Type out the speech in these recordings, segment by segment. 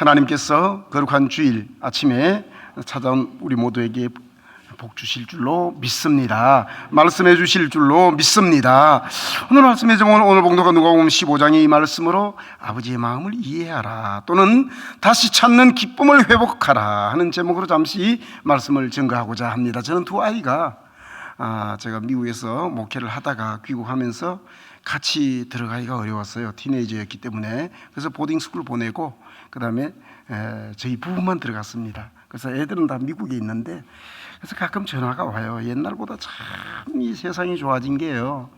하나님께서 거룩한 주일 아침에 찾아온 우리 모두에게 복 주실 줄로 믿습니다. 말씀해 주실 줄로 믿습니다. 오늘 말씀의 제목은 오늘 봉독한 누가복음 15장의 이 말씀으로 아버지의 마음을 이해하라 또는 다시 찾는 기쁨을 회복하라 하는 제목으로 잠시 말씀을 증거하고자 합니다. 저는 두 아이가 제가 미국에서 목회를 하다가 귀국하면서 같이 들어가기가 어려웠어요. 티네이저였기 때문에. 그래서 보딩스쿨 보내고 그 다음에 저희 부부만 들어갔습니다. 그래서 애들은 다 미국에 있는데 그래서 가끔 전화가 와요. 옛날보다 참 이 세상이 좋아진 게요,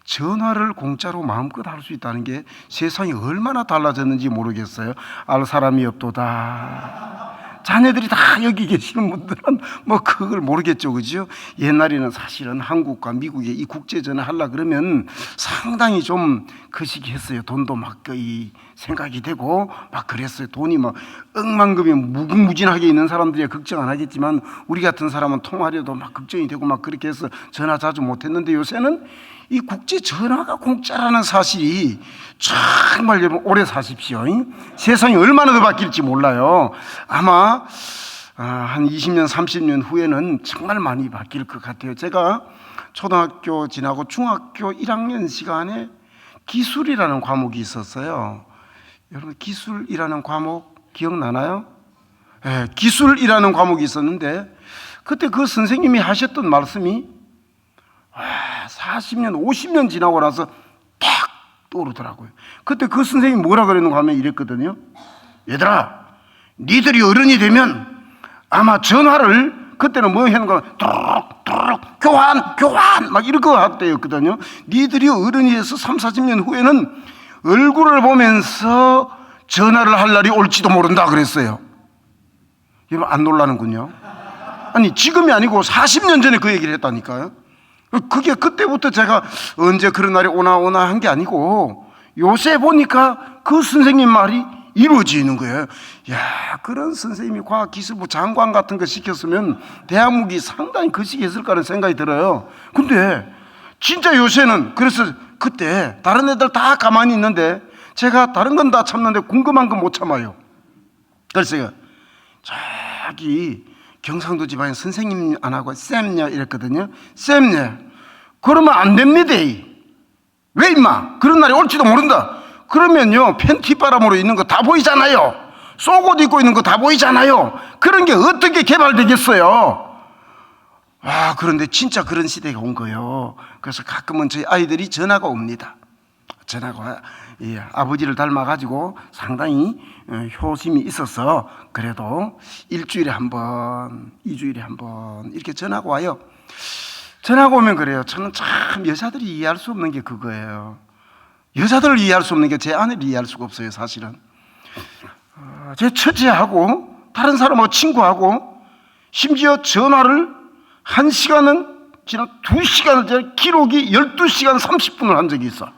전화를 공짜로 마음껏 할 수 있다는 게 세상이 얼마나 달라졌는지 모르겠어요. 알 사람이 없도다. 자녀들이 다 여기 계시는 분들은 뭐 그걸 모르겠죠, 그죠? 옛날에는 사실은 한국과 미국에 이 국제 전화 하려 그러면 상당히 좀 거시기했어요. 돈도 막 거의 생각이 되고 막 그랬어요. 돈이 막 억만금이 무궁무진하게 있는 사람들이 걱정 안 하겠지만 우리 같은 사람은 통화료도 막 걱정이 되고 막 그렇게 해서 전화 자주 못했는데 요새는 이 국제 전화가 공짜라는 사실이 정말 여러분 오래 사십시오. 세상이 얼마나 더 바뀔지 몰라요. 아마 한 20년 30년 후에는 정말 많이 바뀔 것 같아요. 제가 초등학교 지나고 중학교 1학년 시간에 기술이라는 과목이 있었어요. 여러분 기술이라는 과목 기억나나요? 네, 기술이라는 과목이 있었는데 그때 그 선생님이 하셨던 말씀이 40년 50년 지나고 나서 딱 떠오르더라고요. 그때 그 선생님이 뭐라 그랬는가 하면 이랬거든요. 얘들아, 니들이 어른이 되면 아마 전화를, 그때는 뭐 하는 거 뚜룩 교환 막 이런 거 했대였거든요. 니들이 어른이 돼서 30-40년 후에는 얼굴을 보면서 전화를 할 날이 올지도 모른다 그랬어요. 여러분 안 놀라는군요. 아니 지금이 아니고 40년 전에 그 얘기를 했다니까요. 그게 그때부터 제가 언제 그런 날이 오나 한 게 아니고 요새 보니까 그 선생님 말이 이루어지는 거예요. 야, 그런 선생님이 과학기술부 장관 같은 거 시켰으면 대한민국이 상당히 거시기했을 거라는 생각이 들어요. 근데 진짜 요새는, 그래서 그때 다른 애들 다 가만히 있는데 제가 다른 건 다 참는데 궁금한 건 못 참아요. 그래서 저기 경상도 지방에 선생님 안 하고 쌤냐 이랬거든요. 쌤냐 그러면 안 됩니다. 왜 임마 그런 날이 올지도 모른다. 그러면요 팬티 바람으로 있는 거 다 보이잖아요. 속옷 입고 있는 거 다 보이잖아요. 그런 게 어떻게 개발되겠어요. 그런데 진짜 그런 시대가 온 거예요. 그래서 가끔은 저희 아이들이 전화가 옵니다. 전화가 아버지를 닮아가지고 상당히 효심이 있어서 그래도 일주일에 한 번, 2주일에 한 번 이렇게 전화가 와요. 전화가 오면 그래요. 저는 참 여자들이 이해할 수 없는 게 그거예요. 여자들을 이해할 수 없는 게 제 아내를 이해할 수가 없어요. 사실은 제 처제하고 다른 사람하고 친구하고 심지어 전화를 1시간은 지난 2시간을 기록이 12시간 30분을 한 적이 있어.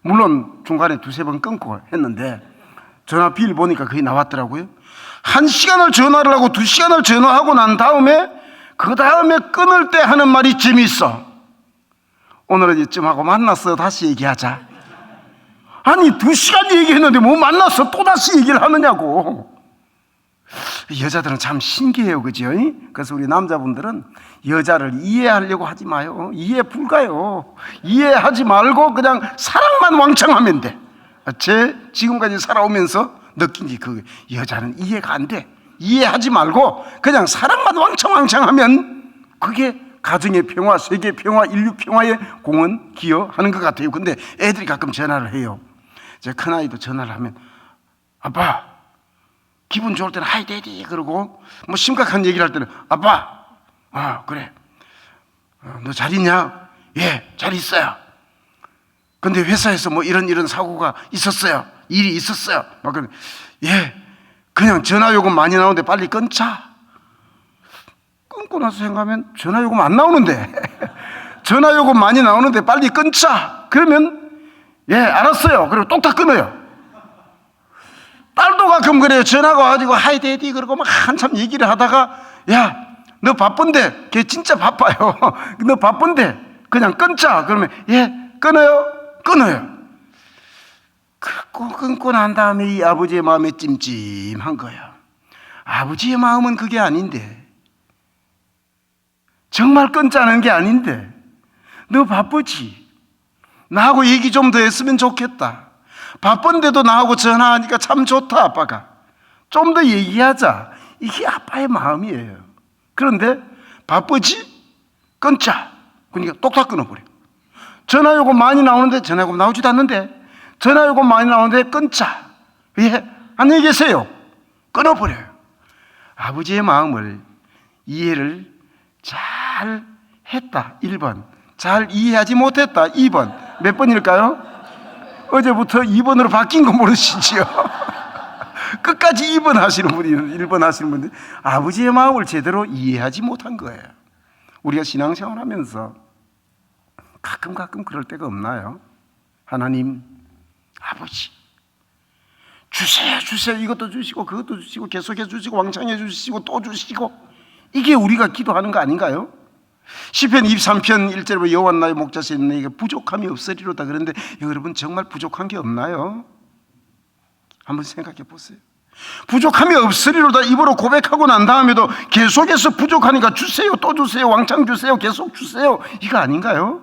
물론 중간에 2-3번 끊고 했는데 전화 비를 보니까 그게 나왔더라고요. 1시간을 전화를 하고 2시간을 전화하고 난 다음에 그 다음에 끊을 때 하는 말이 재미있어. 오늘은 이쯤 하고 만났어 다시 얘기하자. 아니 2시간 얘기했는데 뭐 만났어 또 다시 얘기를 하느냐고. 여자들은 참 신기해요, 그죠? 그래서 우리 남자분들은 여자를 이해하려고 하지 마요. 이해 불가요. 이해하지 말고 그냥 사랑만 왕창하면 돼. 제 지금까지 살아오면서 느낀 게 그 여자는 이해가 안 돼. 이해하지 말고 그냥 사랑만 왕창하면 그게 가정의 평화, 세계 평화, 인류 평화에 공헌 기여하는 것 같아요. 근데 애들이 가끔 전화를 해요. 제 큰아이도 전화를 하면 아빠 기분 좋을 때는 하이 데디 그러고 뭐 심각한 얘기를 할 때는 아빠 그래 너 잘 있냐? 예, 잘 있어요. 근데 회사에서 뭐 이런 사고가 있었어요. 일이 있었어요. 막 그러면 예, 그냥 전화요금 많이 나오는데 빨리 끊자. 끊고 나서 생각하면 전화요금 안 나오는데 전화요금 많이 나오는데 빨리 끊자. 그러면 예, 알았어요. 그리고 뚝딱 끊어요. 딸도 가끔 그래요. 전화가 와가지고 하이 데디 그러고 막 한참 얘기를 하다가 야, 너 바쁜데, 걔 진짜 바빠요. 너 바쁜데 그냥 끊자. 그러면 예, 끊어요. 끊고 난 다음에 이 아버지의 마음에 찜찜한 거야. 아버지의 마음은 그게 아닌데, 정말 끊자는 게 아닌데, 너 바쁘지? 나하고 얘기 좀 더 했으면 좋겠다. 바쁜데도 나하고 전화하니까 참 좋다. 아빠가 좀 더 얘기하자. 이게 아빠의 마음이에요. 그런데 바쁘지? 끊자. 그러니까 똑딱 끊어버려. 전화 요금 많이 나오는데 전화 요금 나오지도 않는데, 전화 요금 많이 나오는데 끊자. 예, 안녕히 계세요. 끊어버려요. 아버지의 마음을 이해를 잘 했다. 1번. 잘 이해하지 못했다. 2번. 몇 번일까요? 어제부터 2번으로 바뀐 거 모르시지요? 끝까지 2번 하시는 분이 1번 하시는 분들, 아버지의 마음을 제대로 이해하지 못한 거예요. 우리가 신앙생활 하면서 가끔 그럴 때가 없나요? 하나님, 아버지 주세요. 이것도 주시고 그것도 주시고 계속해 주시고 왕창해 주시고 또 주시고, 이게 우리가 기도하는 거 아닌가요? 시편 23편 1절에 여호와 나의 목자시니 내게 부족함이 없으리로다. 그런데 여러분 정말 부족한 게 없나요? 한번 생각해 보세요. 부족함이 없으리로다 입으로 고백하고 난 다음에도 계속해서 부족하니까 주세요, 또 주세요, 왕창 주세요, 계속 주세요, 이거 아닌가요?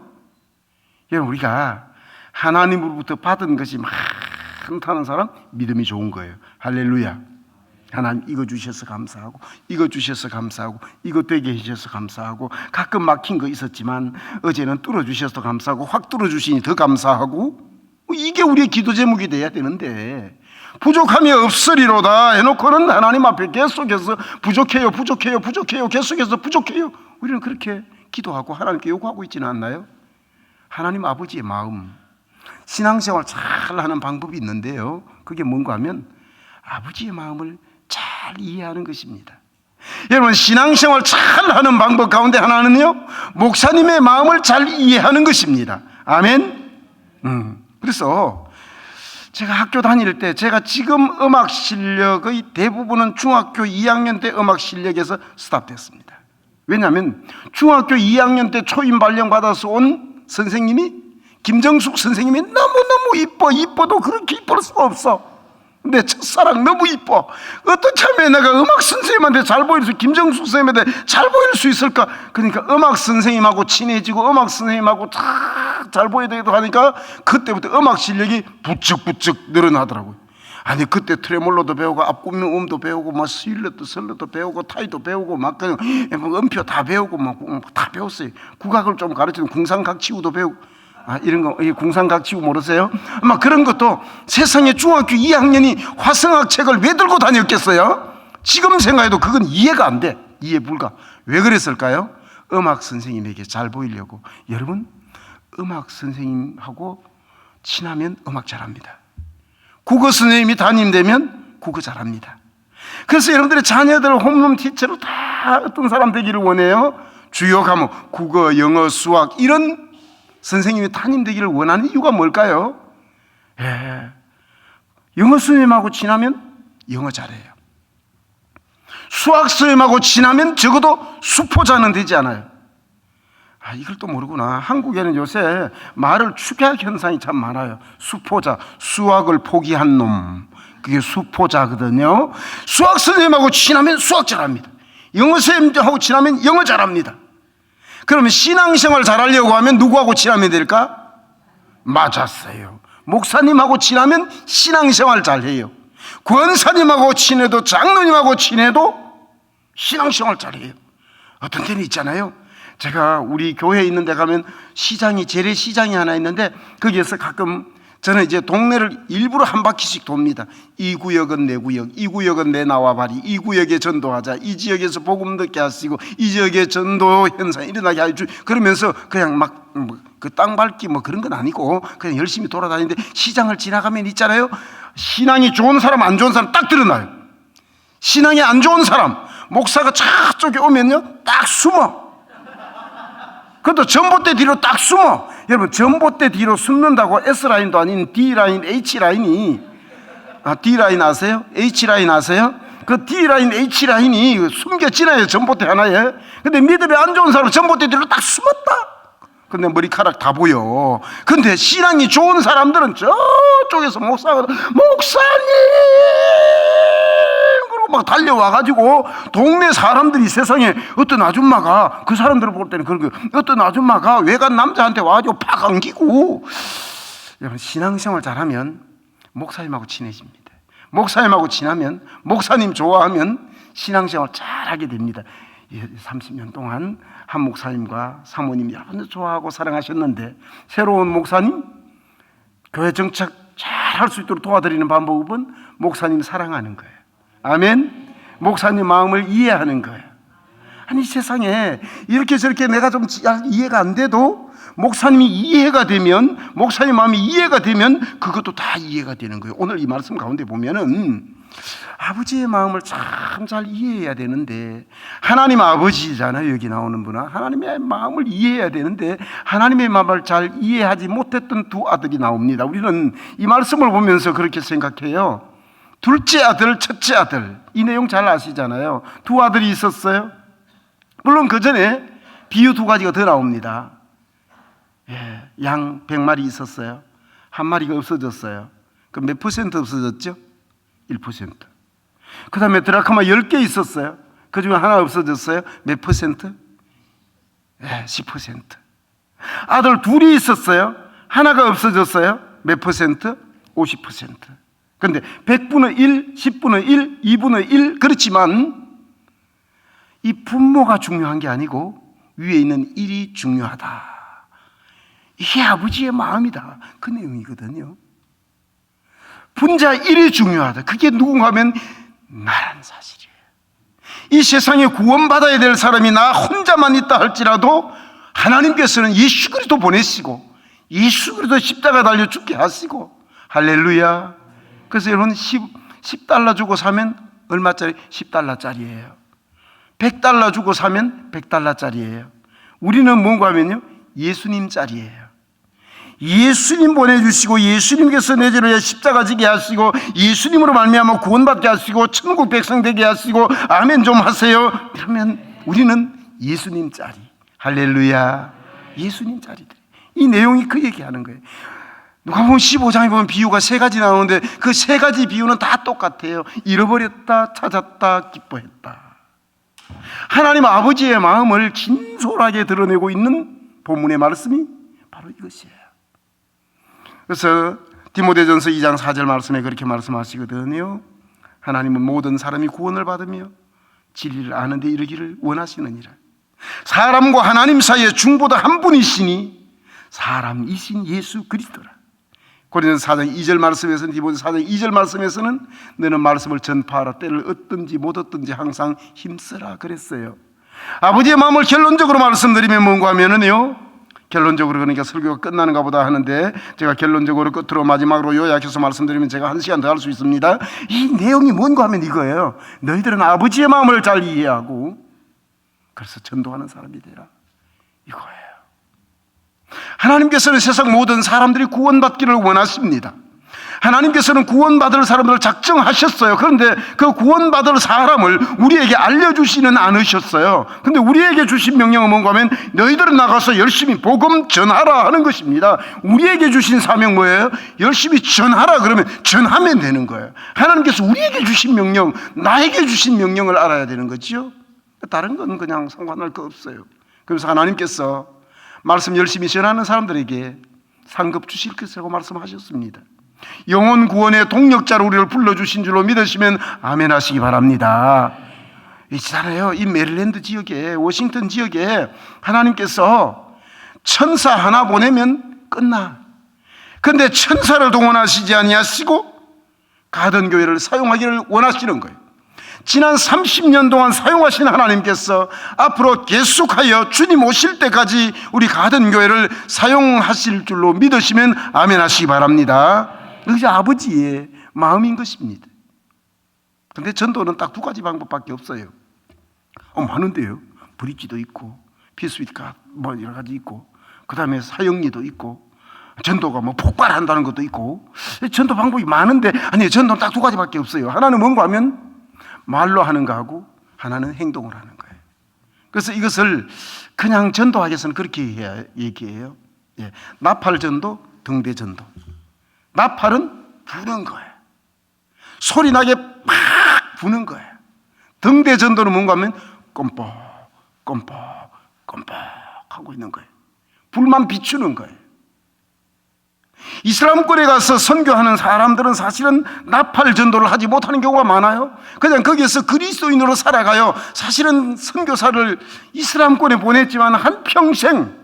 여러분, 우리가 하나님으로부터 받은 것이 많다는 사람 믿음이 좋은 거예요. 할렐루야. 하나님 이거 주셔서 감사하고, 이거 주셔서 감사하고, 이거 되게 해주셔서 감사하고, 가끔 막힌 거 있었지만 어제는 뚫어주셔서 감사하고, 확 뚫어주시니 더 감사하고, 이게 우리의 기도 제목이 돼야 되는데, 부족함이 없으리로다 해놓고는 하나님 앞에 계속해서 부족해요 계속해서 부족해요. 우리는 그렇게 기도하고 하나님께 요구하고 있지는 않나요? 하나님 아버지의 마음, 신앙생활 잘 하는 방법이 있는데요, 그게 뭔가 하면 아버지의 마음을 잘 이해하는 것입니다. 여러분, 신앙생활 잘 하는 방법 가운데 하나는요, 목사님의 마음을 잘 이해하는 것입니다. 아멘. 그래서 제가 학교 다닐 때, 제가 지금 음악 실력의 대부분은 중학교 2학년 때 음악 실력에서 스탑됐습니다. 왜냐하면 중학교 2학년 때 초임 발령 받아서 온 선생님이, 김정숙 선생님이 너무너무 이뻐도 그렇게 이쁠 수가 없어. 내 첫사랑 너무 이뻐. 어떻게 하면 내가 음악 선생님한테 잘 보일 수, 김정숙 선생님한테 잘 보일 수 있을까? 그러니까 음악 선생님하고 친해지고 음악 선생님하고 잘 보여야 되기도 하니까 그때부터 음악 실력이 부쩍부쩍 늘어나더라고요. 아니, 그때 트레몰로도 배우고 앞구명음도 배우고 막 스윌러도 설러도 배우고 타이도 배우고 막 그냥 음표 다 배우고 막 다 배웠어요. 국악을 좀 가르치는 궁상각치우도 배우고, 이런 거, 궁상각치우 모르세요? 막 그런 것도, 세상에 중학교 2학년이 화성학 책을 왜 들고 다녔겠어요? 지금 생각해도 그건 이해가 안 돼. 이해 불가. 왜 그랬을까요? 음악 선생님에게 잘 보이려고. 여러분, 음악 선생님하고 친하면 음악 잘합니다. 국어 선생님이 담임되면 국어 잘합니다. 그래서 여러분들의 자녀들 홈런 티처로 다 어떤 사람 되기를 원해요. 주요 과목, 국어, 영어, 수학, 이런 선생님이 담임되기를 원하는 이유가 뭘까요? 영어 선생님하고 친하면 영어 잘해요. 수학 선생님하고 친하면 적어도 수포자는 되지 않아요. 이걸 또 모르구나. 한국에는 요새 말을 축약 현상이 참 많아요. 수포자, 수학을 포기한 놈, 그게 수포자거든요. 수학 선생님하고 친하면 수학 잘합니다. 영어 선생님하고 친하면 영어 잘합니다. 그러면 신앙생활 잘하려고 하면 누구하고 친하면 될까? 맞았어요. 목사님하고 친하면 신앙생활 잘해요. 권사님하고 친해도, 장로님하고 친해도 신앙생활 잘해요. 어떤 때는 있잖아요, 제가 우리 교회에 있는 데 가면 시장이, 재래시장이 하나 있는데 거기에서 가끔 저는 이제 동네를 일부러 한 바퀴씩 돕니다. 이 구역은 내 구역, 이 구역은 내 나와바리, 이 구역에 전도하자, 이 지역에서 복음 듣게 하시고, 이 지역에 전도 현상이 일어나게 하주, 그러면서 그냥 막 그 땅 밟기 뭐 그런 건 아니고 그냥 열심히 돌아다니는데, 시장을 지나가면 있잖아요, 신앙이 좋은 사람 안 좋은 사람 딱 드러나요. 신앙이 안 좋은 사람, 목사가 저쪽에 오면요 딱 숨어. 그것도 전봇대 뒤로 딱 숨어. 여러분, 전봇대 뒤로 숨는다고 S라인도 아닌 D라인, H라인이, D라인 아세요? H라인 아세요? 그 D라인, H라인이 숨겨지나요, 전봇대 하나에. 근데 믿음이 안 좋은 사람은 전봇대 뒤로 딱 숨었다. 근데 머리카락 다 보여. 근데 신앙이 좋은 사람들은 저쪽에서 목사님 그러고 막 달려와가지고 동네 사람들이 세상에 어떤 아줌마가 그 사람들을 볼 때는 그런 거예요. 어떤 아줌마가 외간 남자한테 와가지고 팍 안기고. 여러분, 신앙생활 잘하면 목사님하고 친해집니다. 목사님하고 친하면, 목사님 좋아하면 신앙생활 잘하게 됩니다. 30년 동안 한 목사님과 사모님 여러분들 좋아하고 사랑하셨는데, 새로운 목사님 교회 정착 잘 할 수 있도록 도와드리는 방법은 목사님 사랑하는 거예요. 아멘. 목사님 마음을 이해하는 거예요. 아니, 세상에 이렇게 저렇게 내가 좀 이해가 안 돼도 목사님이 이해가 되면, 목사님 마음이 이해가 되면 그것도 다 이해가 되는 거예요. 오늘 이 말씀 가운데 보면은 아버지의 마음을 참 잘 이해해야 되는데, 하나님 아버지잖아요. 여기 나오는 분은 하나님의 마음을 이해해야 되는데 하나님의 마음을 잘 이해하지 못했던 두 아들이 나옵니다. 우리는 이 말씀을 보면서 그렇게 생각해요. 둘째 아들, 첫째 아들, 이 내용 잘 아시잖아요. 두 아들이 있었어요. 물론 그 전에 비유 두 가지가 더 나옵니다. 양 100마리 있었어요. 한 마리가 없어졌어요. 그럼 몇 퍼센트 없어졌죠? 1%. 그 다음에 드라크마 10개 있었어요. 그 중에 하나 없어졌어요. 몇 퍼센트? 10%. 아들 둘이 있었어요. 하나가 없어졌어요. 몇 퍼센트? 50%. 그런데 100분의 1, 10분의 1, 2분의 1. 그렇지만 이 분모가 중요한 게 아니고 위에 있는 1이 중요하다. 이게 아버지의 마음이다. 그 내용이거든요. 분자 1이 중요하다. 그게 누군가 하면 나라는 사실이에요. 이 세상에 구원받아야 될 사람이 나 혼자만 있다 할지라도 하나님께서는 예수 그리스도 보내시고 예수 그리스도 십자가 달려 죽게 하시고, 할렐루야. 그래서 여러분 10달러 주고 사면 얼마짜리? 10달러짜리예요. 100달러 주고 사면 100달러짜리예요. 우리는 뭔가 하면요, 예수님짜리예요. 예수님 보내주시고 예수님께서 내 죄를 위해 십자가 지게 하시고 예수님으로 말미암아 구원받게 하시고 천국 백성 되게 하시고 아멘 좀 하세요. 그러면 우리는 예수님짜리. 할렐루야. 예수님짜리들. 이 내용이 그 얘기하는 거예요. 누가복음 15장에 보면 비유가 3가지 나오는데 그 3가지 비유는 다 똑같아요. 잃어버렸다, 찾았다, 기뻐했다. 하나님 아버지의 마음을 진솔하게 드러내고 있는 본문의 말씀이 바로 이것이에요. 그래서 디모데전서 2장 4절 말씀에 그렇게 말씀하시거든요. 하나님은 모든 사람이 구원을 받으며 진리를 아는 데 이르기를 원하시느니라. 사람과 하나님 사이에 중보자 한 분이시니 사람이신 예수 그리스도라. 고린도서 4장 2절 말씀에서는, 디모데 4장 2절 말씀에서는 너는 말씀을 전파하라. 때를 얻든지 못 얻든지 항상 힘쓰라 그랬어요. 아버지의 마음을 결론적으로 말씀드리면 뭔가 하면은요, 결론적으로, 그러니까 설교가 끝나는가 보다 하는데 제가 결론적으로 끝으로 마지막으로 요약해서 말씀드리면 제가 1시간 더 할 수 있습니다. 이 내용이 뭔가 하면 이거예요. 너희들은 아버지의 마음을 잘 이해하고 그래서 전도하는 사람이 되라, 이거예요. 하나님께서는 세상 모든 사람들이 구원받기를 원하십니다. 하나님께서는 구원받을 사람들을 작정하셨어요. 그런데 그 구원받을 사람을 우리에게 알려주시는 않으셨어요. 그런데 우리에게 주신 명령은 뭔가 하면 너희들은 나가서 열심히 복음 전하라 하는 것입니다. 우리에게 주신 사명 뭐예요? 열심히 전하라. 그러면 전하면 되는 거예요. 하나님께서 우리에게 주신 명령, 나에게 주신 명령을 알아야 되는 거죠. 다른 건 그냥 상관할 거 없어요. 그래서 하나님께서 말씀 열심히 전하는 사람들에게 상급 주실 것이라고 말씀하셨습니다. 영혼 구원의 동력자로 우리를 불러주신 줄로 믿으시면 아멘 하시기 바랍니다. 있잖아요, 이 메릴랜드 지역에, 워싱턴 지역에 하나님께서 천사 하나 보내면 끝나. 그런데 천사를 동원하시지 아니하시고 가든교회를 사용하기를 원하시는 거예요. 지난 30년 동안 사용하신 하나님께서 앞으로 계속하여 주님 오실 때까지 우리 가든교회를 사용하실 줄로 믿으시면 아멘 하시기 바랍니다. 이것이 아버지의 마음인 것입니다. 그런데 전도는 딱 2가지 방법밖에 없어요. 많은데요. 브릿지도 있고 피스윗가 뭐 여러 가지 있고, 그 다음에 사형리도 있고, 전도가 뭐 폭발한다는 것도 있고, 전도 방법이 많은데, 아니, 전도는 딱 2가지밖에 없어요. 하나는 뭔가 하면 말로 하는 거하고 하나는 행동을 하는 거예요. 그래서 이것을 그냥 전도학에서는 그렇게 얘기해요. 예. 나팔 전도, 등대 전도. 나팔은 부는 거예요. 소리 나게 팍 부는 거예요. 등대 전도는 뭔가 하면 껌뻑 하고 있는 거예요. 불만 비추는 거예요. 이슬람권에 가서 선교하는 사람들은 사실은 나팔 전도를 하지 못하는 경우가 많아요. 그냥 거기에서 그리스도인으로 살아가요. 사실은 선교사를 이슬람권에 보냈지만 한평생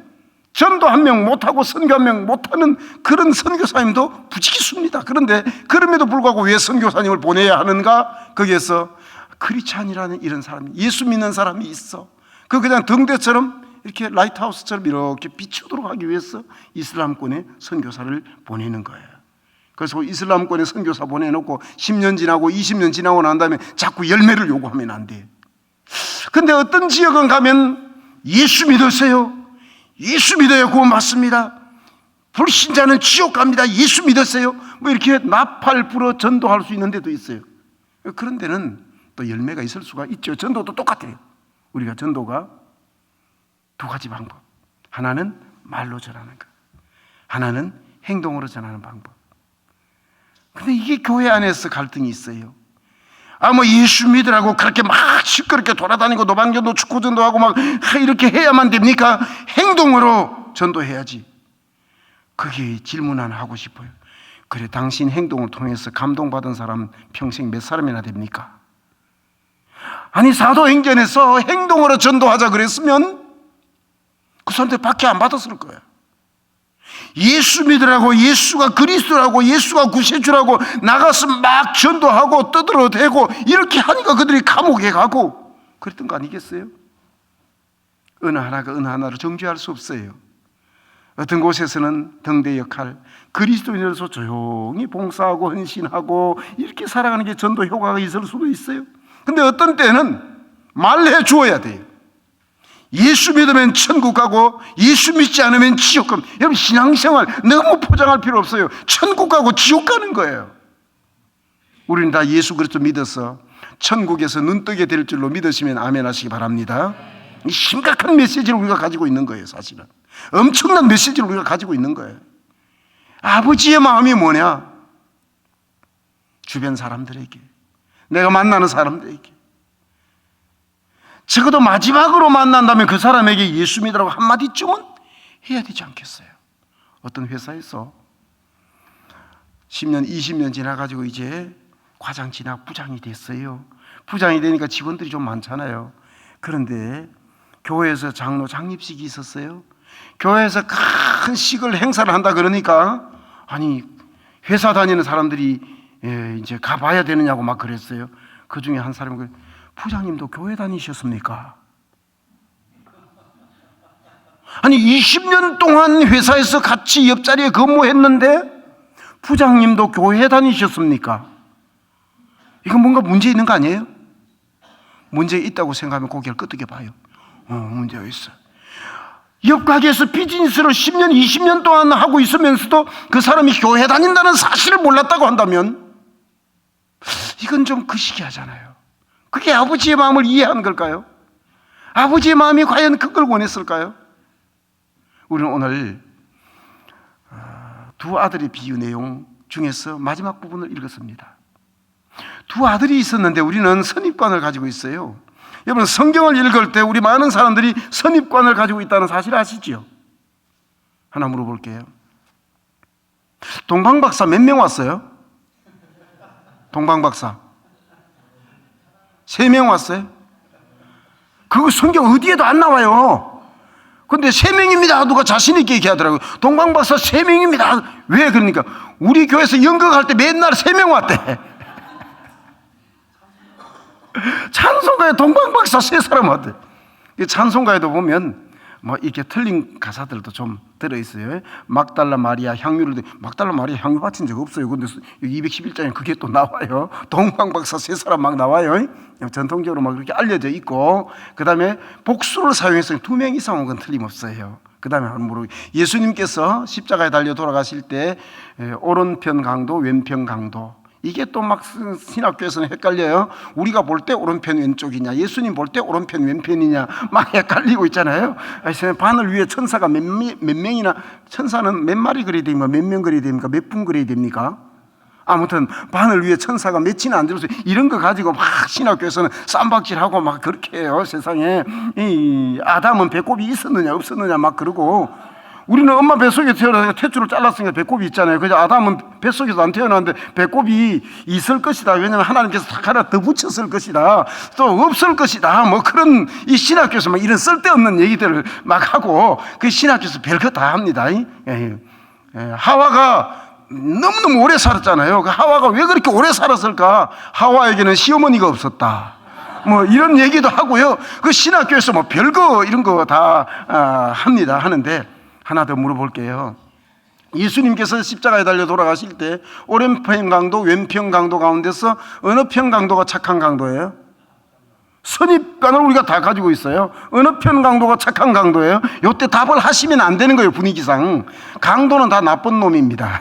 전도 한 명 못하고 선교 한 명 못하는 그런 선교사님도 부지기수입니다. 그런데 그럼에도 불구하고 왜 선교사님을 보내야 하는가? 거기에서 크리스찬이라는 이런 사람이, 예수 믿는 사람이 있어. 그 그냥 등대처럼 이렇게 라이트하우스처럼 이렇게 비추도록 하기 위해서 이슬람권에 선교사를 보내는 거예요. 그래서 이슬람권에 선교사 보내놓고 10년 지나고 20년 지나고 난 다음에 자꾸 열매를 요구하면 안 돼. 근데 어떤 지역은 가면 예수 믿으세요. 예수 믿어야 구원받습니다. 불신자는 지옥 갑니다. 예수 믿으세요. 뭐 이렇게 나팔 불어 전도할 수 있는 데도 있어요. 그런 데는 또 열매가 있을 수가 있죠. 전도도 똑같아요. 우리가 전도가 두 가지 방법. 하나는 말로 전하는 것. 하나는 행동으로 전하는 방법. 근데 이게 교회 안에서 갈등이 있어요. 뭐 예수 믿으라고 그렇게 막 시끄럽게 돌아다니고 노방전도 축구전도하고 막 이렇게 해야만 됩니까? 행동으로 전도해야지. 그게 질문 하나 하고 싶어요. 그래, 당신 행동을 통해서 감동받은 사람 평생 몇 사람이나 됩니까? 아니, 사도행전에서 행동으로 전도하자 그랬으면 그 사람들 밖에 안 받았을 거예요. 예수 믿으라고, 예수가 그리스도라고, 예수가 구세주라고 나가서 막 전도하고 떠들어대고 이렇게 하니까 그들이 감옥에 가고 그랬던 거 아니겠어요? 어느 하나가 어느 하나를 정죄할 수 없어요. 어떤 곳에서는 등대 역할, 그리스도인으로서 조용히 봉사하고 헌신하고 이렇게 살아가는 게 전도 효과가 있을 수도 있어요. 근데 어떤 때는 말해 주어야 돼요. 예수 믿으면 천국 가고 예수 믿지 않으면 지옥 갑니다. 여러분, 신앙생활 너무 포장할 필요 없어요. 천국 가고 지옥 가는 거예요. 우리는 다 예수 그리스도 믿어서 천국에서 눈뜨게 될 줄로 믿으시면 아멘 하시기 바랍니다. 이 심각한 메시지를 우리가 가지고 있는 거예요. 사실은 엄청난 메시지를 우리가 가지고 있는 거예요. 아버지의 마음이 뭐냐? 주변 사람들에게, 내가 만나는 사람들에게, 적어도 마지막으로 만난다면 그 사람에게 예수 믿으라고 한마디쯤은 해야 되지 않겠어요? 어떤 회사에서 10년, 20년 지나가지고 이제 과장 지나 부장이 됐어요. 부장이 되니까 직원들이 좀 많잖아요. 그런데 교회에서 장로 장립식이 있었어요. 교회에서 큰 식을 행사를 한다 그러니까 아니, 회사 다니는 사람들이 이제 가봐야 되느냐고 막 그랬어요. 그 중에 한 사람이 부장님도 교회 다니셨습니까? 아니, 20년 동안 회사에서 같이 옆자리에 근무했는데 부장님도 교회 다니셨습니까? 이건 뭔가 문제 있는 거 아니에요? 문제 있다고 생각하면 고개를 끄덕여 봐요. 문제가 있어. 옆 가게에서 비즈니스를 10년, 20년 동안 하고 있으면서도 그 사람이 교회 다닌다는 사실을 몰랐다고 한다면 이건 좀 거시기하잖아요. 그게 아버지의 마음을 이해하는 걸까요? 아버지의 마음이 과연 그걸 원했을까요? 우리는 오늘 두 아들의 비유 내용 중에서 마지막 부분을 읽었습니다. 두 아들이 있었는데 우리는 선입관을 가지고 있어요. 여러분, 성경을 읽을 때 우리 많은 사람들이 선입관을 가지고 있다는 사실 아시죠? 하나 물어볼게요. 동방박사 몇 명 왔어요? 동방박사 3명 왔어요? 그거 성경 어디에도 안 나와요. 근데 3명입니다. 누가 자신있게 얘기하더라고요. 동방박사 3명입니다. 왜 그러니까? 우리 교회에서 연극할 때 맨날 3명 왔대. 찬송가에 동방박사 3사람 왔대. 찬송가에도 보면 뭐 이렇게 틀린 가사들도 좀 들어있어요. 막달라 마리아 향유를, 막달라 마리아 향유 바친 적 없어요. 근데 211장에 그게 또 나와요. 동방박사 3사람 막 나와요. 전통적으로 막 그렇게 알려져 있고, 그 다음에 복수를 사용해서 2명 이상 온 건 틀림없어요. 그 다음에 예수님께서 십자가에 달려 돌아가실 때 오른편 강도, 왼편 강도 이게 또 막 신학교에서는 헷갈려요. 우리가 볼 때 오른편 왼쪽이냐, 예수님 볼 때 오른편 왼편이냐 막 헷갈리고 있잖아요. 바늘 위에 천사가 몇 명이나, 천사는 몇 마리 그려야 됩니까? 몇 명 그려야 됩니까? 몇 분 그려야 됩니까? 아무튼 바늘 위에 천사가 몇이나 안 들어서 이런 거 가지고 막 신학교에서는 쌈박질하고 막 그렇게 해요. 세상에 이 아담은 배꼽이 있었느냐 없었느냐 막 그러고, 우리는 엄마 뱃속에 태어나서 탯줄을 잘랐으니까 배꼽이 있잖아요. 그래서 아담은 뱃속에서 안 태어났는데 배꼽이 있을 것이다. 왜냐하면 하나님께서 탁 하나 더 붙였을 것이다. 또 없을 것이다. 뭐 그런 이 신학교에서 막 이런 쓸데없는 얘기들을 막 하고, 그 신학교에서 별거 다 합니다. 하와가 너무너무 오래 살았잖아요. 그 하와가 왜 그렇게 오래 살았을까? 하와에게는 시어머니가 없었다. 뭐 이런 얘기도 하고요. 그 신학교에서 뭐 별거 이런 거 다 합니다. 하는데 하나 더 물어볼게요. 예수님께서 십자가에 달려 돌아가실 때 오른편 강도, 왼편 강도 가운데서 어느 편 강도가 착한 강도예요? 선입관을 우리가 다 가지고 있어요. 어느 편 강도가 착한 강도예요? 이때 답을 하시면 안 되는 거예요. 분위기상 강도는 다 나쁜 놈입니다.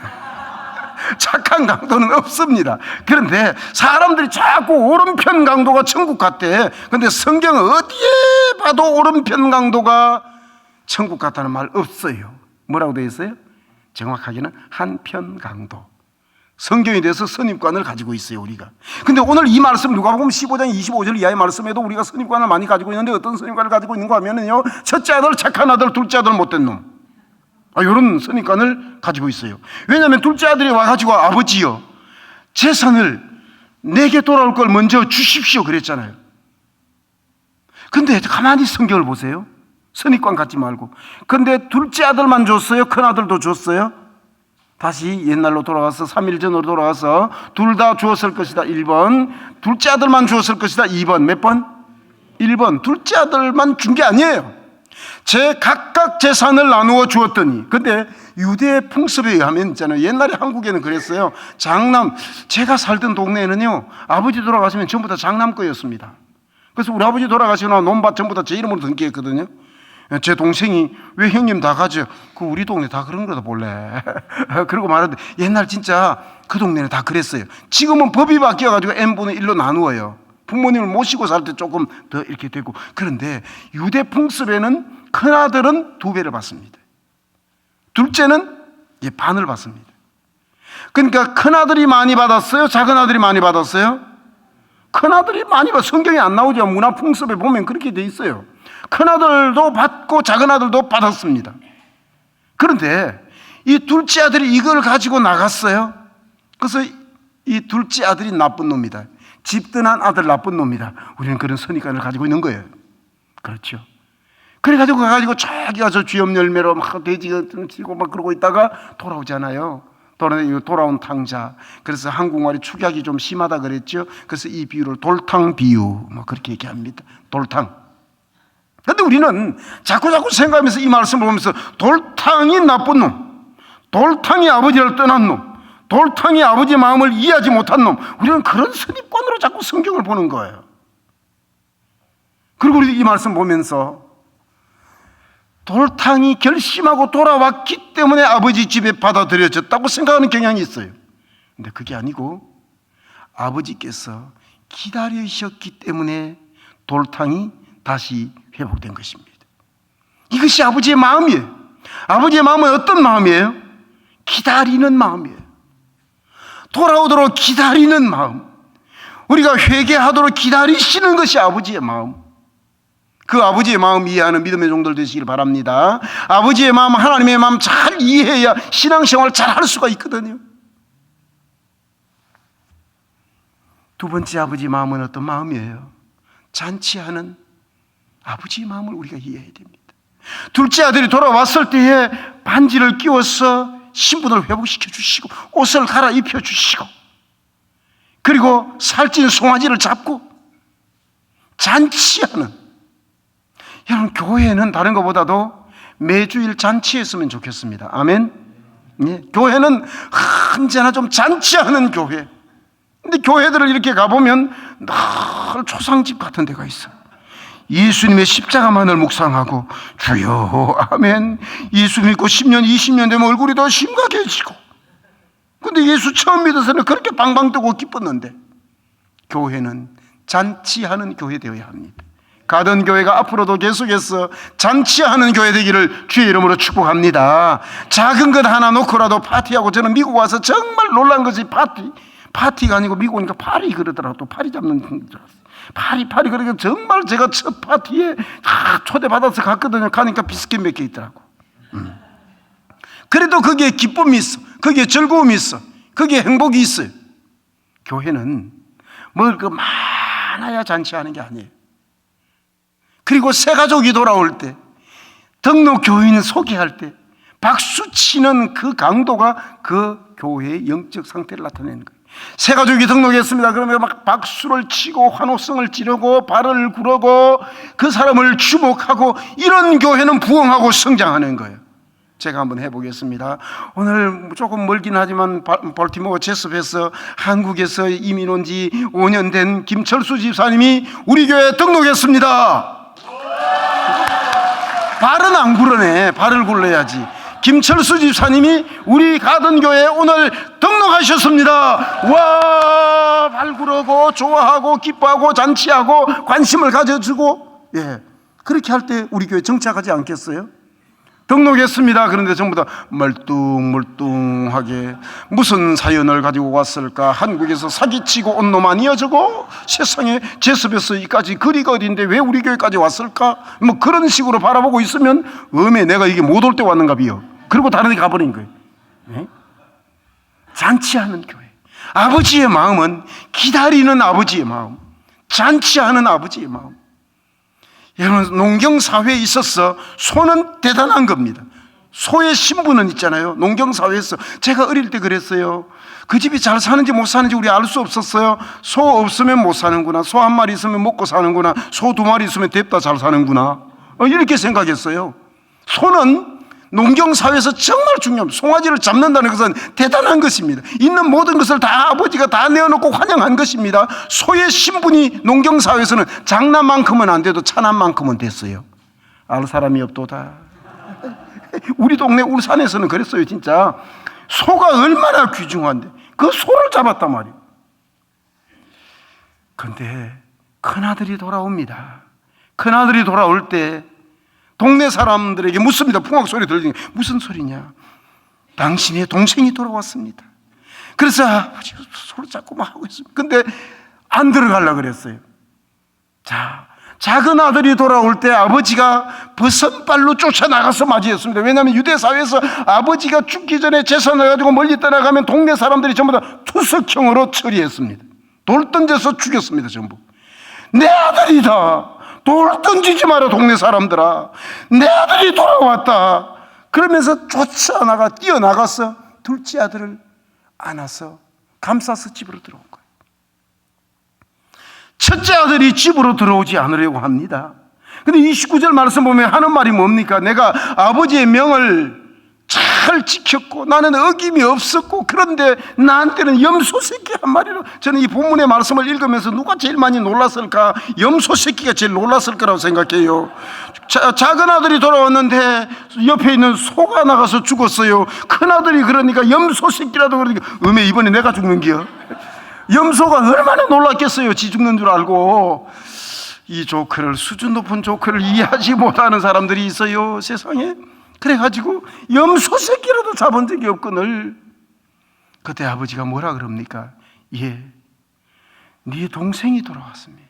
착한 강도는 없습니다. 그런데 사람들이 자꾸 오른편 강도가 천국 같대. 그런데 성경은 어디에 봐도 오른편 강도가 천국 같다는 말 없어요. 뭐라고 되어 있어요? 정확하게는 한편 강도. 성경에 대해서 선입관을 가지고 있어요, 우리가. 근데 오늘 이 말씀 누가복음 15장 25절 이하의 말씀에도 우리가 선입관을 많이 가지고 있는데, 어떤 선입관을 가지고 있는가 하면은요, 첫째 아들 착한 아들, 둘째 아들 못된 놈, 이런 선입관을 가지고 있어요. 왜냐하면 둘째 아들이 와가지고 아버지요, 재산을 내게 돌아올 걸 먼저 주십시오 그랬잖아요. 근데 가만히 성경을 보세요. 선입관 갖지 말고. 근데 둘째 아들만 줬어요? 큰 아들도 줬어요? 다시 옛날로 돌아가서 3일 전으로 돌아가서 둘 다 주었을 것이다 1번, 둘째 아들만 주었을 것이다 2번. 몇 번? 1번. 둘째 아들만 준 게 아니에요. 제 각각 재산을 나누어 주었더니. 근데 유대 풍습에 의하면 있잖아요, 옛날에 한국에는 그랬어요. 장남, 제가 살던 동네에는요, 아버지 돌아가시면 전부 다 장남 거였습니다. 그래서 우리 아버지 돌아가시고 나면 논밭 전부 다 제 이름으로 등기했거든요. 제 동생이 왜 형님 다 가져? 그 우리 동네 다 그런 거다 볼래. 그러고 말하는데 옛날 진짜 그 동네는 다 그랬어요. 지금은 법이 바뀌어가지고 n분의 1로 나누어요. 부모님을 모시고 살 때 조금 더 이렇게 되고. 그런데 유대 풍습에는 큰아들은 2배를 받습니다. 둘째는 반을 받습니다. 그러니까 큰아들이 많이 받았어요? 작은아들이 많이 받았어요? 큰아들이 많이 받았어요. 성경에 안 나오죠. 문화 풍습에 보면 그렇게 돼 있어요. 큰아들도 받고 작은아들도 받았습니다. 그런데 이 둘째 아들이 이걸 가지고 나갔어요. 그래서 이 둘째 아들이 나쁜 놈이다. 집든한 아들 나쁜 놈이다. 우리는 그런 선입관을 가지고 있는 거예요. 그렇죠. 그래가지고 가가지고 저기 가서 쥐염 열매로 막 돼지가 치고 막 그러고 있다가 돌아오잖아요. 돌아온 탕자. 그래서 한국말이 축약이 좀 심하다 그랬죠. 그래서 이 비유를 돌탕 비유 뭐 그렇게 얘기합니다. 돌탕. 그런데 우리는 자꾸 생각하면서 이 말씀을 보면서 돌탕이 나쁜 놈, 돌탕이 아버지를 떠난 놈, 돌탕이 아버지의 마음을 이해하지 못한 놈, 우리는 그런 선입관으로 자꾸 성경을 보는 거예요. 그리고 우리 이 말씀 보면서 돌탕이 결심하고 돌아왔기 때문에 아버지 집에 받아들여졌다고 생각하는 경향이 있어요. 근데 그게 아니고 아버지께서 기다리셨기 때문에 돌탕이 다시 회복된 것입니다. 이것이 아버지의 마음이에요. 아버지의 마음은 어떤 마음이에요? 기다리는 마음이에요. 돌아오도록 기다리는 마음. 우리가 회개하도록 기다리시는 것이 아버지의 마음. 그 아버지의 마음 이해하는 믿음의 종들 되시길 바랍니다. 아버지의 마음, 하나님의 마음 잘 이해해야 신앙생활 잘 할 수가 있거든요. 두 번째 아버지의 마음은 어떤 마음이에요? 잔치하는 아버지의 마음을 우리가 이해해야 됩니다. 둘째 아들이 돌아왔을 때에 반지를 끼워서 신분을 회복시켜 주시고 옷을 갈아입혀 주시고, 그리고 살찐 송아지를 잡고 잔치하는. 여러분, 교회는 다른 것보다도 매주일 잔치했으면 좋겠습니다. 아멘. 예, 교회는 언제나 좀 잔치하는 교회. 근데 교회들을 이렇게 가보면 늘 초상집 같은 데가 있어. 예수님의 십자가만을 묵상하고 주여 아멘, 예수 믿고 10년 20년 되면 얼굴이 더 심각해지고 근데 예수 처음 믿어서는 그렇게 방방 뜨고 기뻤는데, 교회는 잔치하는 교회 되어야 합니다. 가던 교회가 앞으로도 계속해서 잔치하는 교회 되기를 주의 이름으로 축복합니다. 작은 것 하나 놓고라도 파티하고, 저는 미국 와서 정말 놀란 것이 파티가 아니고 미국 오니까 파리 그러더라고. 또 파리 잡는 줄 알았어요. 파리 그러니까 정말 제가 첫 파티에 초대받아서 갔거든요. 가니까 비스킷 몇 개 있더라고. 그래도 거기에 기쁨이 있어, 거기에 즐거움이 있어, 거기에 행복이 있어요. 교회는 뭘 그 많아야 잔치하는 게 아니에요. 그리고 새 가족이 돌아올 때, 등록 교인 소개할 때 박수 치는 그 강도가 그 교회의 영적 상태를 나타내는 거예요. 새 가족이 등록했습니다. 그러면 막 박수를 치고 환호성을 지르고 발을 구르고 그 사람을 주목하고, 이런 교회는 부흥하고 성장하는 거예요. 제가 한번 해보겠습니다. 오늘 조금 멀긴 하지만 볼티모어 제습에서 한국에서 이민 온 지 5년 된 김철수 집사님이 우리 교회에 등록했습니다. 발은 안 굴러네. 발을 굴러야지. 김철수 집사님이 우리 가던 교회에 오늘 등록하셨습니다. 와, 발 굴르고 좋아하고 기뻐하고 잔치하고 관심을 가져주고, 예, 그렇게 할 때 우리 교회 정착하지 않겠어요? 등록했습니다. 그런데 전부 다 멀뚱멀뚱하게 무슨 사연을 가지고 왔을까? 한국에서 사기치고 온 놈 아니야 저거? 세상에 제습에서 이까지 거리가 어딘데 왜 우리 교회까지 왔을까? 뭐 그런 식으로 바라보고 있으면 내가 이게 못 올 때 왔는가 비요. 그리고 다른 데 가버린 거예요. 네? 잔치하는 교회. 아버지의 마음은 기다리는 아버지의 마음, 잔치하는 아버지의 마음. 여러분, 농경사회에 있어서 소는 대단한 겁니다. 소의 신분은 있잖아요. 농경사회에서 제가 어릴 때 그랬어요. 그 집이 잘 사는지 못 사는지 우리 알 수 없었어요. 소 없으면 못 사는구나, 소 한 마리 있으면 먹고 사는구나, 소 두 마리 있으면 됐다 잘 사는구나, 이렇게 생각했어요. 소는 농경사회에서 정말 중요합니다. 송아지를 잡는다는 것은 대단한 것입니다. 있는 모든 것을 다 아버지가 다 내어놓고 환영한 것입니다. 소의 신분이 농경사회에서는 장난만큼은 안 돼도 차난만큼은 됐어요. 알 사람이 없도다. 우리 동네 울산에서는 그랬어요. 진짜 소가 얼마나 귀중한데 그 소를 잡았단 말이에요. 그런데 큰아들이 돌아옵니다. 큰아들이 돌아올 때 동네 사람들에게 묻습니다. 풍악 소리 들리니까 무슨 소리냐? 당신의 동생이 돌아왔습니다. 그래서 아버지 손을 잡고 막 하고 있습니다. 근데 안 들어가려고 그랬어요. 자, 작은 아들이 돌아올 때 아버지가 버선발로 쫓아나가서 맞이했습니다. 왜냐하면 유대 사회에서 아버지가 죽기 전에 재산을 가지고 멀리 떠나가면 동네 사람들이 전부 다 투석형으로 처리했습니다. 돌 던져서 죽였습니다. 전부. 내 아들이다. 돌 던지지 마라 동네 사람들아, 내 아들이 돌아왔다. 그러면서 뛰어나가서 둘째 아들을 안아서 감싸서 집으로 들어온 거예요. 첫째 아들이 집으로 들어오지 않으려고 합니다. 근데 29절 말씀 보면 하는 말이 뭡니까? 내가 아버지의 명을 잘 지켰고 나는 어김이 없었고, 그런데 나한테는 염소 새끼 한 마리로. 저는 이 본문의 말씀을 읽으면서 누가 제일 많이 놀랐을까? 염소 새끼가 제일 놀랐을 거라고 생각해요. 작은 아들이 돌아왔는데 옆에 있는 소가 나가서 죽었어요. 큰 아들이 그러니까 염소 새끼라도 그러니까 이번에 내가 죽는 기요. 염소가 얼마나 놀랐겠어요. 지 죽는 줄 알고. 이 조커를, 수준 높은 조커를 이해하지 못하는 사람들이 있어요, 세상에. 그래가지고 염소 새끼라도 잡은 적이 없거늘. 그때 아버지가 뭐라 그럽니까? 예, 네 동생이 돌아왔습니다.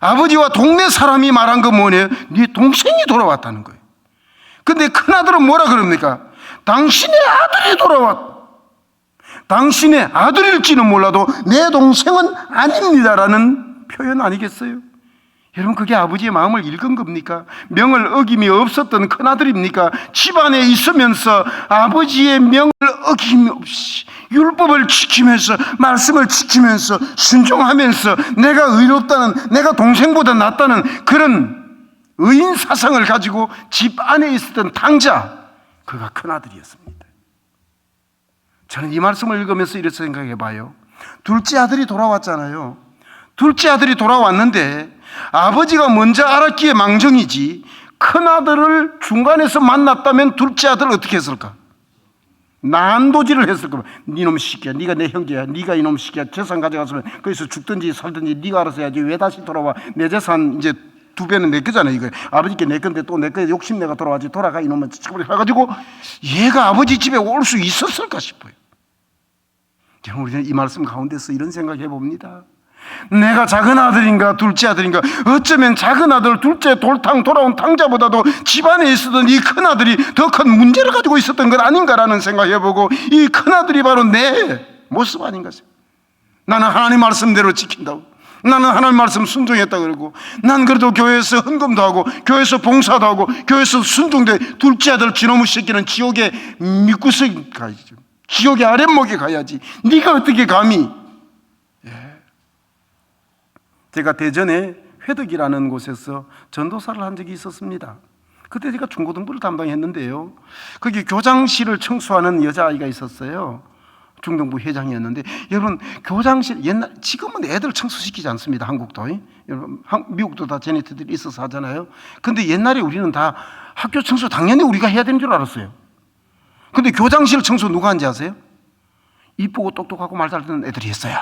아버지와 동네 사람이 말한 건 뭐냐요? 네 동생이 돌아왔다는 거예요. 근데 큰아들은 뭐라 그럽니까? 당신의 아들이 돌아왔. 당신의 아들일지는 몰라도 내 동생은 아닙니다라는 표현 아니겠어요? 여러분, 그게 아버지의 마음을 읽은 겁니까? 명을 어김이 없었던 큰아들입니까? 집안에 있으면서 아버지의 명을 어김이 없이 율법을 지키면서 말씀을 지키면서 순종하면서 내가 의롭다는, 내가 동생보다 낫다는 그런 의인 사상을 가지고 집 안에 있었던 당자, 그가 큰아들이었습니다. 저는 이 말씀을 읽으면서 이렇게 생각해 봐요. 둘째 아들이 돌아왔잖아요. 둘째 아들이 돌아왔는데 아버지가 먼저 알았기에 망정이지, 큰아들을 중간에서 만났다면 둘째 아들을 어떻게 했을까? 난도질을 했을 거면 니놈 시끼야, 네가 내 형제야, 네가 이놈 시끼야, 재산 가져갔으면 거기서 죽든지 살든지 네가 알아서 해야지. 왜 다시 돌아와? 내 재산 이제 2배는 내 거잖아. 이거 아버지께 내 건데 또 내 거에 욕심내가 돌아와지. 돌아가 이놈은 해가지고 얘가 아버지 집에 올 수 있었을까 싶어요. 우리는 이 말씀 가운데서 이런 생각해 봅니다. 내가 작은 아들인가 둘째 아들인가, 어쩌면 작은 아들 둘째 돌탕 돌아온 탕자보다도 집안에 있었던 이 큰 아들이 더 큰 문제를 가지고 있었던 것 아닌가라는 생각해보고, 이 큰 아들이 바로 내 모습 아닌가. 나는 하나님 말씀대로 지킨다고, 나는 하나님 말씀 순종했다 그러고, 난 그래도 교회에서 헌금도 하고 교회에서 봉사도 하고 교회에서 순종돼. 둘째 아들 지놈의 새끼는 지옥에 밑구석에 가야지, 지옥의 아랫목에 가야지. 네가 어떻게 감히. 제가 대전에 회덕이라는 곳에서 전도사를 한 적이 있었습니다. 그때 제가 중고등부를 담당했는데요, 거기 교장실을 청소하는 여자아이가 있었어요. 중등부 회장이었는데, 여러분 교장실 옛날, 지금은 애들 청소시키지 않습니다. 한국도, 여러분 미국도 다 제네트들이 있어서 하잖아요. 근데 옛날에 우리는 다 학교 청소 당연히 우리가 해야 되는 줄 알았어요. 근데 교장실 청소 누가 한지 아세요? 이쁘고 똑똑하고 말 잘 듣는 애들이 했어요.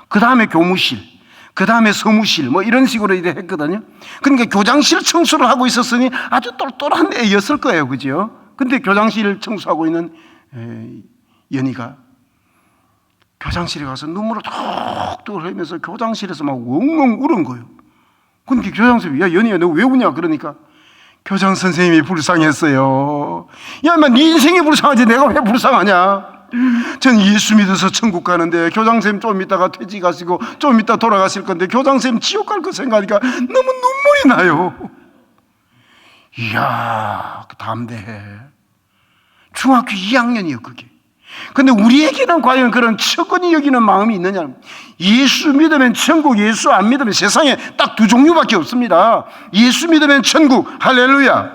그 다음에 교무실, 그 다음에 사무실, 뭐 이런 식으로 이래 했거든요. 그러니까 교장실 청소를 하고 있었으니 아주 똘똘한 애였을 거예요, 그죠? 근데 교장실 청소하고 있는 연희가 교장실에 가서 눈물을 톡톡 흘리면서 교장실에서 막 엉엉 울은 거예요. 근데 교장 선생님이, 야 연희야 너 왜 우냐? 그러니까 교장 선생님이 불쌍했어요. 야 인마 네 인생이 불쌍하지 내가 왜 불쌍하냐? 전 예수 믿어서 천국 가는데 교장선생님 좀 이따가 퇴직 가시고 좀 이따 돌아가실 건데 교장선생님 지옥 갈 거 생각하니까 너무 눈물이 나요. 이야, 그 담대해. 중학교 2학년이요 그게. 근데 우리에게는 과연 그런 척은이 여기는 마음이 있느냐? 예수 믿으면 천국, 예수 안 믿으면 세상에 딱 2종류밖에 없습니다. 예수 믿으면 천국, 할렐루야.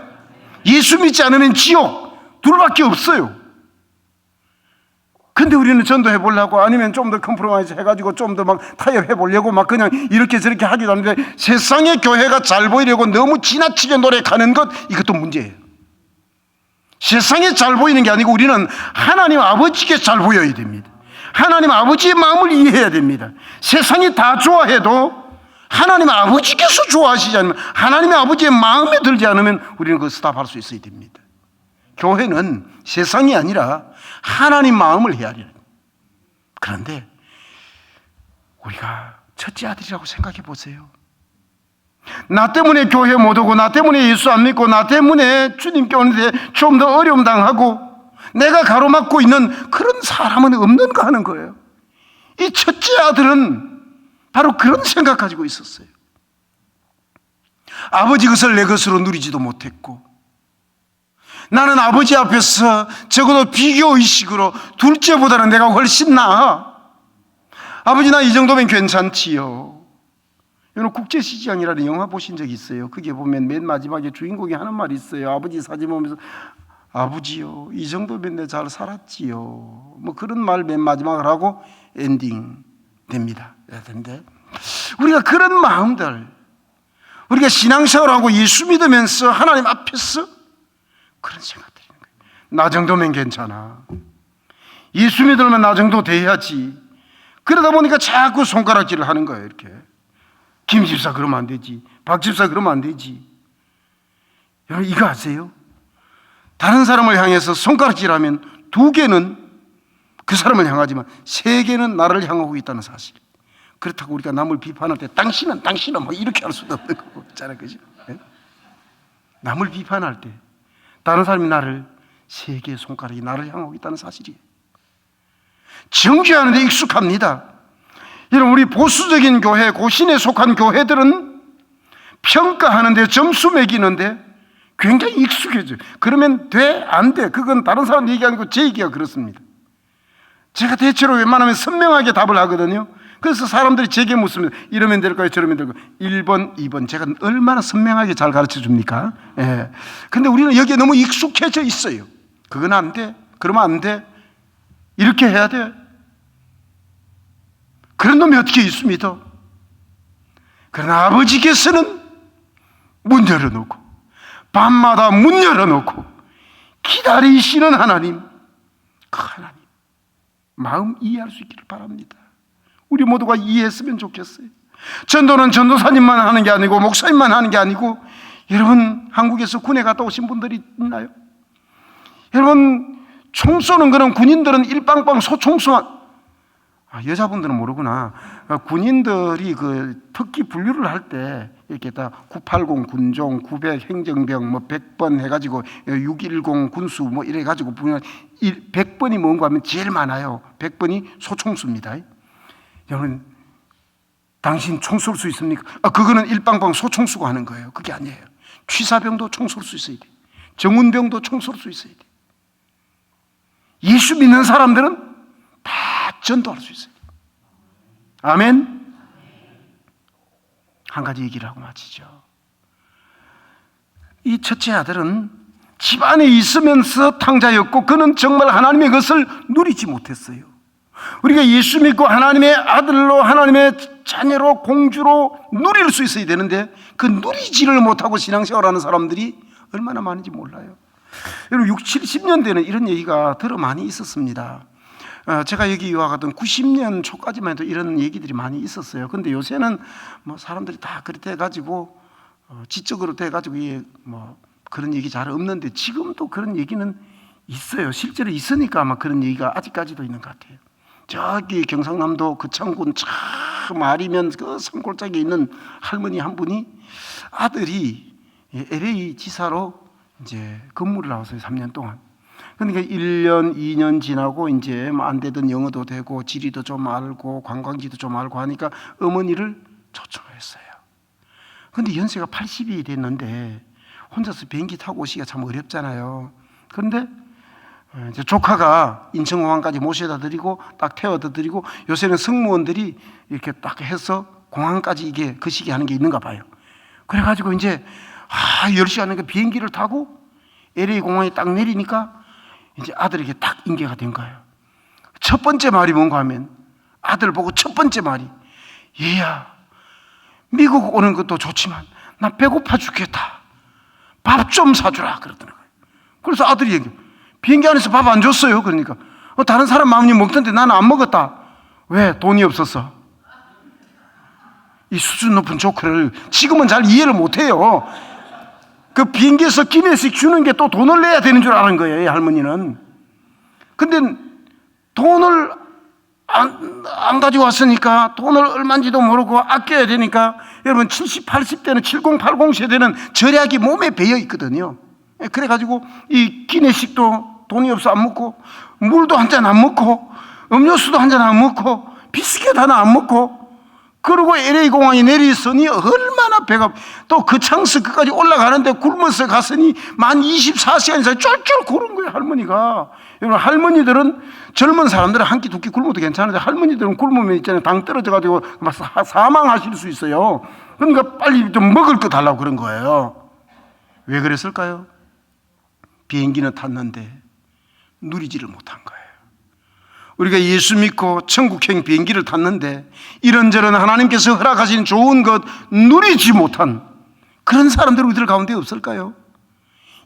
예수 믿지 않으면 지옥, 둘밖에 없어요. 근데 우리는 전도해 보려고, 아니면 좀 더 컴프로마이즈 해가지고 좀 더 막 타협해 보려고 막 그냥 이렇게 저렇게 하기도 하는데, 세상의 교회가 잘 보이려고 너무 지나치게 노력하는 것, 이것도 문제예요. 세상에 잘 보이는 게 아니고 우리는 하나님 아버지께 잘 보여야 됩니다. 하나님 아버지의 마음을 이해해야 됩니다. 세상이 다 좋아해도 하나님 아버지께서 좋아하시지 않으면, 하나님의 아버지의 마음에 들지 않으면 우리는 그거 스탑할 수 있어야 됩니다. 교회는 세상이 아니라 하나님 마음을 헤아리는. 그런데 우리가 첫째 아들이라고 생각해 보세요. 나 때문에 교회 못 오고, 나 때문에 예수 안 믿고, 나 때문에 주님께 오는데 좀 더 어려움 당하고 내가 가로막고 있는 그런 사람은 없는가 하는 거예요. 이 첫째 아들은 바로 그런 생각 가지고 있었어요. 아버지 것을 내 것으로 누리지도 못했고, 나는 아버지 앞에서 적어도 비교의식으로 둘째보다는 내가 훨씬 나아. 아버지 나 이 정도면 괜찮지요. 여러분 국제시장이라는 영화 보신 적 있어요? 그게 보면 맨 마지막에 주인공이 하는 말이 있어요. 아버지 사진 보면서 아버지요 이 정도면 내 잘 살았지요, 뭐 그런 말 맨 마지막을 하고 엔딩 됩니다. 그런데 우리가 그런 마음들, 우리가 신앙생활하고 예수 믿으면서 하나님 앞에서 그런 생각 드리는 거예요. 나 정도면 괜찮아, 예수 믿으면 나 정도 돼야지. 그러다 보니까 자꾸 손가락질을 하는 거예요. 이렇게 김 집사 그러면 안 되지, 박 집사 그러면 안 되지. 여러분 이거 아세요? 다른 사람을 향해서 손가락질하면 2개는 그 사람을 향하지만 3개는 나를 향하고 있다는 사실. 그렇다고 우리가 남을 비판할 때 당신은 뭐 이렇게 할 수도 없는 거고 있잖아요, 그죠? 네? 남을 비판할 때 다른 사람이 나를 3개의 손가락이 나를 향하고 있다는 사실이에요. 정죄하는 데 익숙합니다. 여러분 우리 보수적인 교회, 고신에 속한 교회들은 평가하는데 점수 매기는데 굉장히 익숙해져요. 그러면 돼? 안 돼? 그건 다른 사람 얘기 아니고 제 얘기가 그렇습니다. 제가 대체로 웬만하면 선명하게 답을 하거든요. 그래서 사람들이 제게 묻습니다. 이러면 될까요? 저러면 될까요? 1번, 2번. 제가 얼마나 선명하게 잘 가르쳐 줍니까? 예. 근데 우리는 여기에 너무 익숙해져 있어요. 그건 안 돼. 그러면 안 돼. 이렇게 해야 돼. 그런 놈이 어떻게 있습니다. 그러나 아버지께서는 문 열어놓고 밤마다 문 열어놓고 기다리시는 하나님, 그 하나님 마음 이해할 수 있기를 바랍니다. 우리 모두가 이해했으면 좋겠어요. 전도는 전도사님만 하는 게 아니고 목사님만 하는 게 아니고, 여러분 한국에서 군에 갔다 오신 분들이 있나요? 여러분 총 쏘는 거는 군인들은 일빵빵 소총수만, 여자분들은 모르구나. 군인들이 그 특기 분류를 할 때 이렇게 다 980 군종, 900 행정병, 뭐 100번 해가지고 610 군수 뭐 이래 가지고 분류, 100번이 뭔가 하면 제일 많아요. 100번이 소총수입니다. 여러분 당신 총 쏠 수 있습니까? 그거는 일빵빵 소총수가 하는 거예요. 그게 아니에요. 취사병도 총 쏠 수 있어야 돼. 정운병도 총 쏠 수 있어야 돼. 예수 믿는 사람들은 다 전도할 수 있어요. 아멘. 한 가지 얘기를 하고 마치죠. 이 첫째 아들은 집안에 있으면서 탕자였고 그는 정말 하나님의 것을 누리지 못했어요. 우리가 예수 믿고 하나님의 아들로, 하나님의 자녀로, 공주로 누릴 수 있어야 되는데 그 누리지를 못하고 신앙생활하는 사람들이 얼마나 많은지 몰라요. 여러분 60, 70년대는 이런 얘기가 들어 많이 있었습니다. 제가 여기 유학 하던 90년 초까지만 해도 이런 얘기들이 많이 있었어요. 근데 요새는 뭐 사람들이 다 그렇게 해가지고 지적으로 돼가지고 뭐 그런 얘기 잘 없는데, 지금도 그런 얘기는 있어요. 실제로 있으니까 아마 그런 얘기가 아직까지도 있는 것 같아요. 저기 경상남도 거창군 참 아리면 그 산골짜기에 있는 할머니 한 분이 아들이 LA 지사로 이제 근무를 나왔어요. 3년 동안. 그러니까 1년, 2년 지나고 이제 안 되던 영어도 되고 지리도 좀 알고 관광지도 좀 알고 하니까 어머니를 초청을 했어요. 그런데 연세가 80이 됐는데 혼자서 비행기 타고 오시기가 참 어렵잖아요. 그런데 이제 조카가 인천공항까지 모셔다 드리고 딱 태워다 드리고, 요새는 승무원들이 이렇게 딱 해서 공항까지 이게 거시기 하는 게 있는가 봐요. 그래가지고 이제 10시간 비행기를 타고 LA 공항에 딱 내리니까 이제 아들에게 딱 인계가 된 거예요. 첫 번째 말이 뭔가 하면, 아들 보고 첫 번째 말이, 얘야 미국 오는 것도 좋지만 나 배고파 죽겠다, 밥 좀 사주라 그러더라고요. 그래서 아들이 얘기해, 비행기 안에서 밥 안 줬어요. 그러니까 다른 사람 마음이 먹던데 나는 안 먹었다. 왜? 돈이 없었어. 이 수준 높은 조커를 지금은 잘 이해를 못해요. 그 비행기에서 기내식 주는 게 또 돈을 내야 되는 줄 아는 거예요, 이 할머니는. 근데 돈을 안 가지고 왔으니까 돈을 얼마인지도 모르고 아껴야 되니까, 여러분 70, 80대는 70, 80 세대는 절약이 몸에 배어 있거든요. 그래가지고 이 기내식도 돈이 없어 안 먹고, 물도 한 잔 안 먹고, 음료수도 한 잔 안 먹고, 비스켓 하나 안 먹고, 그리고 LA 공항에 내리서니 얼마나 배가, 또 거창서 끝까지 올라가는데 굶어서 갔으니 만 24시간 이상 쫄쫄 구른 거예요, 할머니가. 여러분 할머니들은, 젊은 사람들은 한 끼 두 끼 굶어도 괜찮은데 할머니들은 굶으면 있잖아요, 당 떨어져가지고 막 사망하실 수 있어요. 그러니까 빨리 좀 먹을 거 달라고 그런 거예요. 왜 그랬을까요? 비행기는 탔는데 누리지를 못한 거예요. 우리가 예수 믿고 천국행 비행기를 탔는데 이런저런 하나님께서 허락하신 좋은 것 누리지 못한 그런 사람들 우리들 가운데 없을까요?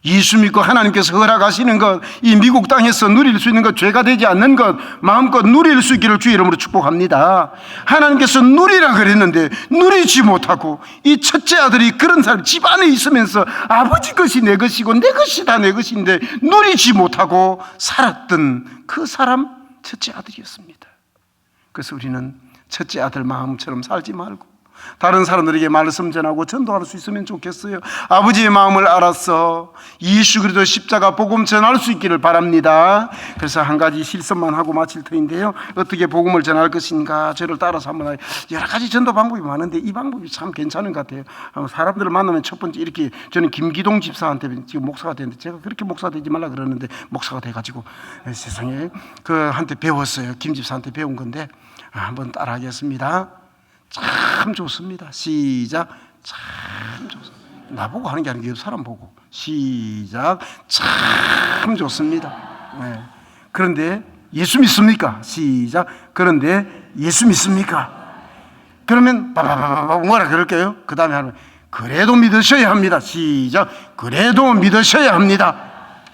예수 믿고 하나님께서 허락하시는 것, 이 미국 땅에서 누릴 수 있는 것, 죄가 되지 않는 것 마음껏 누릴 수 있기를 주의 이름으로 축복합니다. 하나님께서 누리라 그랬는데 누리지 못하고, 이 첫째 아들이 그런 사람, 집안에 있으면서 아버지 것이 내 것이고 내 것이 다 내 것인데 누리지 못하고 살았던 그 사람, 첫째 아들이었습니다. 그래서 우리는 첫째 아들 마음처럼 살지 말고 다른 사람들에게 말씀 전하고 전도할 수 있으면 좋겠어요. 아버지의 마음을 알아서 예수 그리스도 십자가 복음 전할 수 있기를 바랍니다. 그래서 한 가지 실습만 하고 마칠 터인데요, 어떻게 복음을 전할 것인가 저를 따라서 한번, 여러 가지 전도 방법이 많은데 이 방법이 참 괜찮은 것 같아요. 사람들을 만나면 첫 번째, 이렇게 저는 김기동 집사한테 지금 목사가 됐는데, 제가 그렇게 목사 되지 말라 그러는데 목사가 돼가지고 세상에 그한테 배웠어요. 김 집사한테 배운 건데 한번 따라하겠습니다. 참 좋습니다. 시작. 참 좋습니다. 나보고 하는 게 아니고 옆 사람 보고. 시작. 참 좋습니다. 네. 그런데 예수 믿습니까? 시작. 그런데 예수 믿습니까? 그러면 바바바바 뭐라 그럴게요? 그 다음에 하면 그래도 믿으셔야 합니다. 시작. 그래도 믿으셔야 합니다.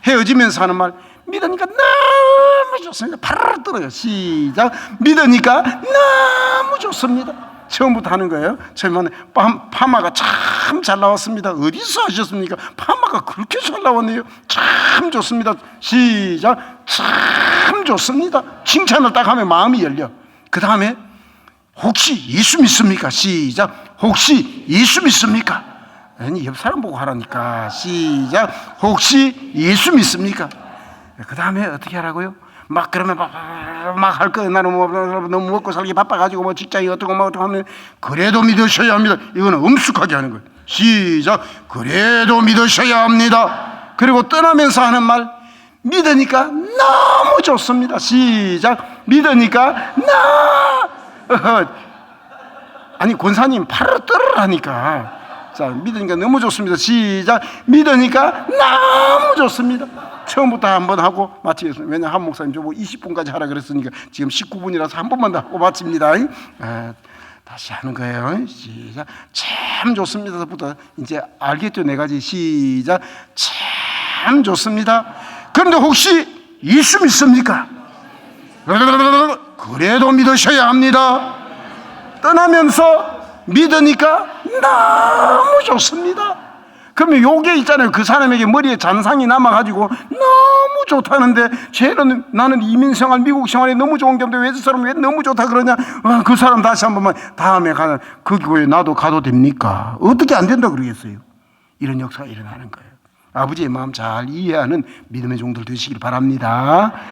헤어지면서 하는 말, 믿으니까 너무 좋습니다. 파르르 떨어요. 시작. 믿으니까 너무 좋습니다. 처음부터 하는 거예요. 처음에는 파마가 참 잘 나왔습니다. 어디서 하셨습니까? 파마가 그렇게 잘 나왔네요. 참 좋습니다. 시작. 참 좋습니다. 칭찬을 딱 하면 마음이 열려. 그 다음에 혹시 예수 믿습니까? 시작. 혹시 예수 믿습니까? 아니, 옆 사람 보고 하라니까. 시작. 혹시 예수 믿습니까? 그 다음에 어떻게 하라고요? 막 그러면 막 할 거예요. 나는 뭐 너무 먹고 살기 바빠가지고 뭐 직장이 어떻고 뭐 어떻고 하면 그래도 믿으셔야 합니다. 이거는 엄숙하게 하는 거예요. 시작. 그래도 믿으셔야 합니다. 그리고 떠나면서 하는 말, 믿으니까 너무 좋습니다. 시작. 믿으니까 아니 권사님 팔을 떨으라니까. 자, 믿으니까 너무 좋습니다. 시작. 믿으니까 너무 좋습니다. 처음부터 한번 하고 마치겠습니다. 왜냐하면 한 목사님 저보고 20분까지 하라 그랬으니까 지금 19분이라서 한 번만 더 하고 마칩니다. 다시 하는 거예요. 시작. 참 좋습니다부터 이제 알겠죠? 네 가지. 시작. 참 좋습니다. 그런데 혹시 예수 믿습니까? 그래도 믿으셔야 합니다. 떠나면서 믿으니까 너무 좋습니다. 그러면 요게 있잖아요. 그 사람에게 머리에 잔상이 남아가지고 너무 좋다는데 쟤는 나는 이민생활 미국 생활이 너무 좋은 게 없는데 왜 저 사람 왜 너무 좋다 그러냐. 그 사람 다시 한 번만 다음에 가는 그 교회 나도 가도 됩니까? 어떻게 안 된다 그러겠어요. 이런 역사가 일어나는 거예요. 아버지의 마음 잘 이해하는 믿음의 종들 되시길 바랍니다.